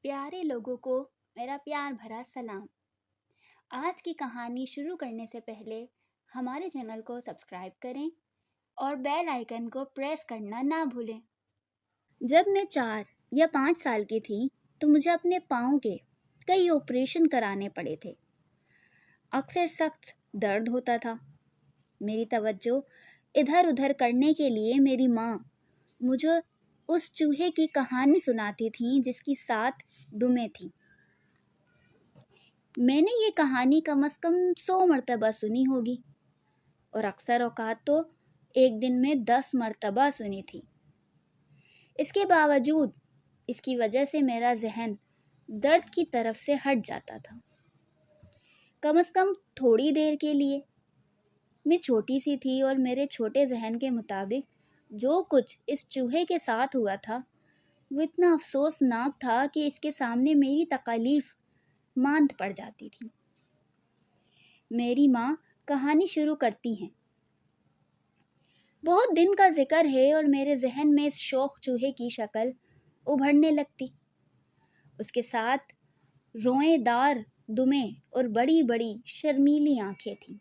प्यारे लोगों को मेरा प्यार भरा सलाम। आज की कहानी शुरू करने से पहले हमारे चैनल को सब्सक्राइब करें और बेल आइकन को प्रेस करना ना भूलें। जब मैं 4 या 5 साल की थी तो मुझे अपने पाँव के कई ऑपरेशन कराने पड़े थे। अक्सर सख्त दर्द होता था। मेरी तवज्जो इधर उधर करने के लिए मेरी माँ मुझे उस चूहे की कहानी सुनाती थी जिसकी 7 दुमें थीं। मैंने ये कहानी कम से कम 100 मरतबा सुनी होगी और अक्सर औकात तो एक दिन में 10 मरतबा सुनी थी। इसके बावजूद इसकी वजह से मेरा जहन दर्द की तरफ से हट जाता था, कम से कम थोड़ी देर के लिए। मैं छोटी सी थी और मेरे छोटे जहन के मुताबिक जो कुछ इस चूहे के साथ हुआ था वो इतना अफसोसनाक था कि इसके सामने मेरी तकलीफ मांद पड़ जाती थी। मेरी माँ कहानी शुरू करती हैं। बहुत दिन का जिक्र है और मेरे जहन में इस शौक चूहे की शक्ल उभरने लगती। उसके साथ रोएदार दुमें और बड़ी बड़ी शर्मीली आंखें थीं।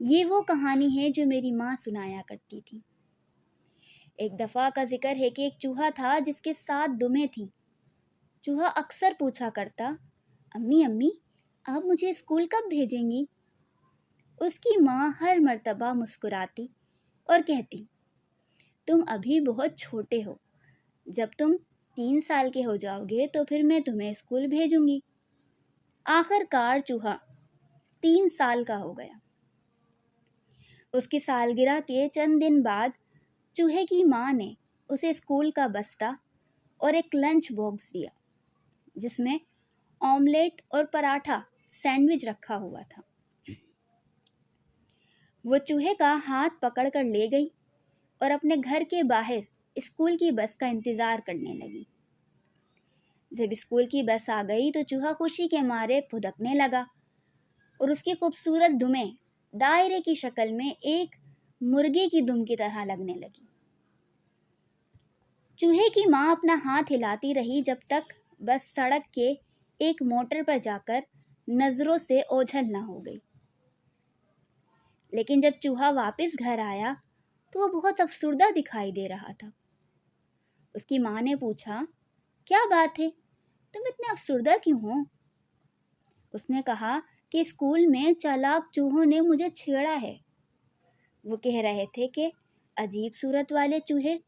ये वो कहानी है जो मेरी माँ सुनाया करती थी। एक दफ़ा का जिक्र है कि एक चूहा था जिसके 7 दुमें थीं। चूहा अक्सर पूछा करता, अम्मी अम्मी आप मुझे स्कूल कब भेजेंगी? उसकी माँ हर मर्तबा मुस्कुराती और कहती, तुम अभी बहुत छोटे हो, जब तुम 3 साल के हो जाओगे तो फिर मैं तुम्हें स्कूल भेजूंगी। आखिरकार चूहा 3 साल का हो गया। उसकी सालगिरह के चंद दिन बाद चूहे की माँ ने उसे स्कूल का बस्ता और एक लंच बॉक्स दिया जिसमें ऑमलेट और पराठा सैंडविच रखा हुआ था। वो चूहे का हाथ पकड़कर ले गई और अपने घर के बाहर स्कूल की बस का इंतज़ार करने लगी। जब स्कूल की बस आ गई तो चूहा खुशी के मारे फुदकने लगा और उसकी खूबसूरत दुमें दायरे की शक्ल में एक मुर्गे की दुम की तरह लगने लगी। चूहे की माँ अपना हाथ हिलाती रही जब तक बस सड़क के एक मोटर पर जाकर नज़रों से ओझल न हो गई। लेकिन जब चूहा वापस घर आया तो वो बहुत अफसुर्दा दिखाई दे रहा था। उसकी माँ ने पूछा, क्या बात है, तुम इतने अफसुर्दा क्यों हो? उसने कहा कि स्कूल में चालाक चूहों ने मुझे छेड़ा है। वो कह रहे थे कि अजीब सूरत वाले चूहे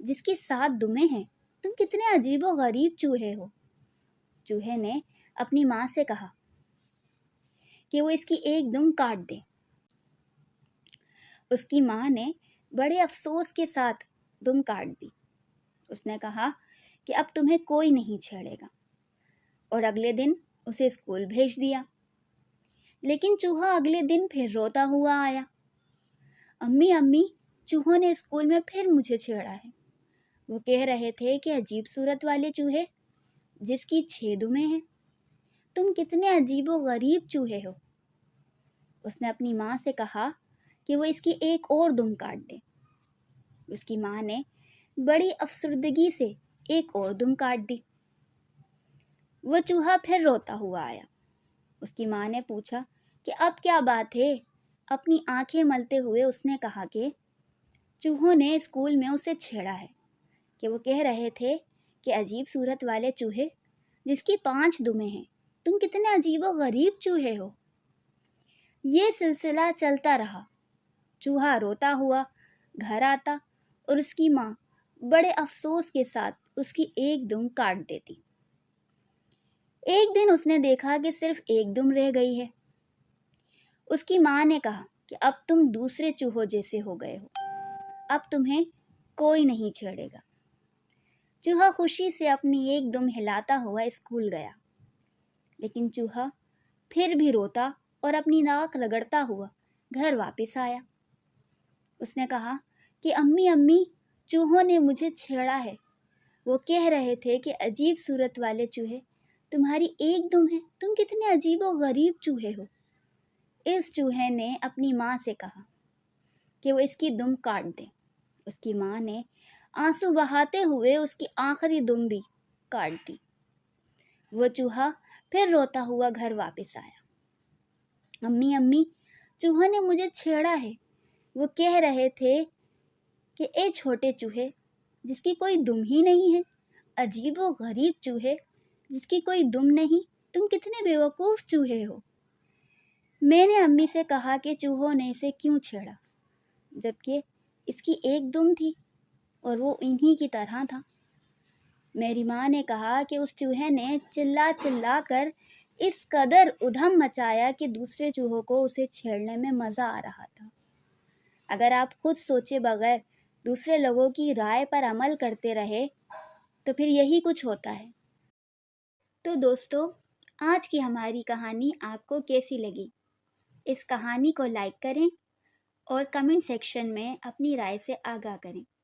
जिसकी 7 दुमें हैं, तुम कितने अजीबो गरीब चूहे हो। चूहे ने अपनी माँ से कहा कि वो इसकी एक दुम काट दे। उसकी माँ ने बड़े अफसोस के साथ दुम काट दी। उसने कहा कि अब तुम्हें कोई नहीं छेड़ेगा और अगले दिन उसे स्कूल भेज दिया। लेकिन चूहा अगले दिन फिर रोता हुआ आया, अम्मी अम्मी चूहों ने स्कूल में फिर मुझे छेड़ा है। वो कह रहे थे कि अजीब सूरत वाले चूहे जिसकी 6 दुमें हैं, तुम कितने अजीबो गरीब चूहे हो। उसने अपनी माँ से कहा कि वो इसकी एक और दुम काट दे। उसकी माँ ने बड़ी अफसरदगी से एक और दुम काट दी। वो चूहा फिर रोता हुआ आया। उसकी माँ ने पूछा कि अब क्या बात है। अपनी आंखें मलते हुए उसने कहा कि चूहों ने स्कूल में उसे छेड़ा है, कि वो कह रहे थे कि अजीब सूरत वाले चूहे जिसकी 5 दुमें हैं, तुम कितने अजीबो गरीब चूहे हो। ये सिलसिला चलता रहा। चूहा रोता हुआ घर आता और उसकी माँ बड़े अफसोस के साथ उसकी एक दुम काट देती। एक दिन उसने देखा कि सिर्फ एक दुम रह गई है। उसकी माँ ने कहा कि अब तुम दूसरे चूहों जैसे हो गए हो, अब तुम्हें कोई नहीं छेड़ेगा। चूहा खुशी से अपनी एक दुम हिलाता हुआ स्कूल गया। लेकिन चूहा फिर भी रोता और अपनी नाक रगड़ता हुआ घर वापस आया। उसने कहा कि अम्मी अम्मी चूहों ने मुझे छेड़ा है। वो कह रहे थे कि अजीब सूरत वाले चूहे तुम्हारी एक दुम है, तुम कितने अजीब और गरीब चूहे हो। इस चूहे ने अपनी माँ से कहा कि वो इसकी दुम काट दे। उसकी माँ ने आंसू बहाते हुए उसकी आखिरी दुम भी काट दी। وہ چوہا پھر روتا ہوا گھر واپس آیا۔ امی امی، چوہا نے مجھے چھیڑا ہے۔ وہ کہہ رہے تھے کہ اے چھوٹے چوہے جس کی کوئی دم ہی نہیں ہے، عجیب و غریب چوہے جس کی کوئی دم نہیں، تم کتنے بیوقوف چوہے ہو۔ میں نے امی سے کہا کہ چوہوں نے اسے کیوں چھیڑا، جبکہ اس کی ایک دم تھی اور وہ انہی کی طرح تھا۔ میری ماں نے کہا کہ اس چوہے نے چلا چلا کر اس قدر ادھم مچایا کہ دوسرے چوہوں کو اسے چھیڑنے میں مزہ آ رہا تھا۔ اگر آپ خود سوچے بغیر دوسرے لوگوں کی رائے پر عمل کرتے رہے تو پھر یہی کچھ ہوتا ہے۔ تو دوستو، آج کی ہماری کہانی آپ کو کیسی لگی؟ اس کہانی کو لائک کریں اور کمنٹ سیکشن میں اپنی رائے سے آگاہ کریں۔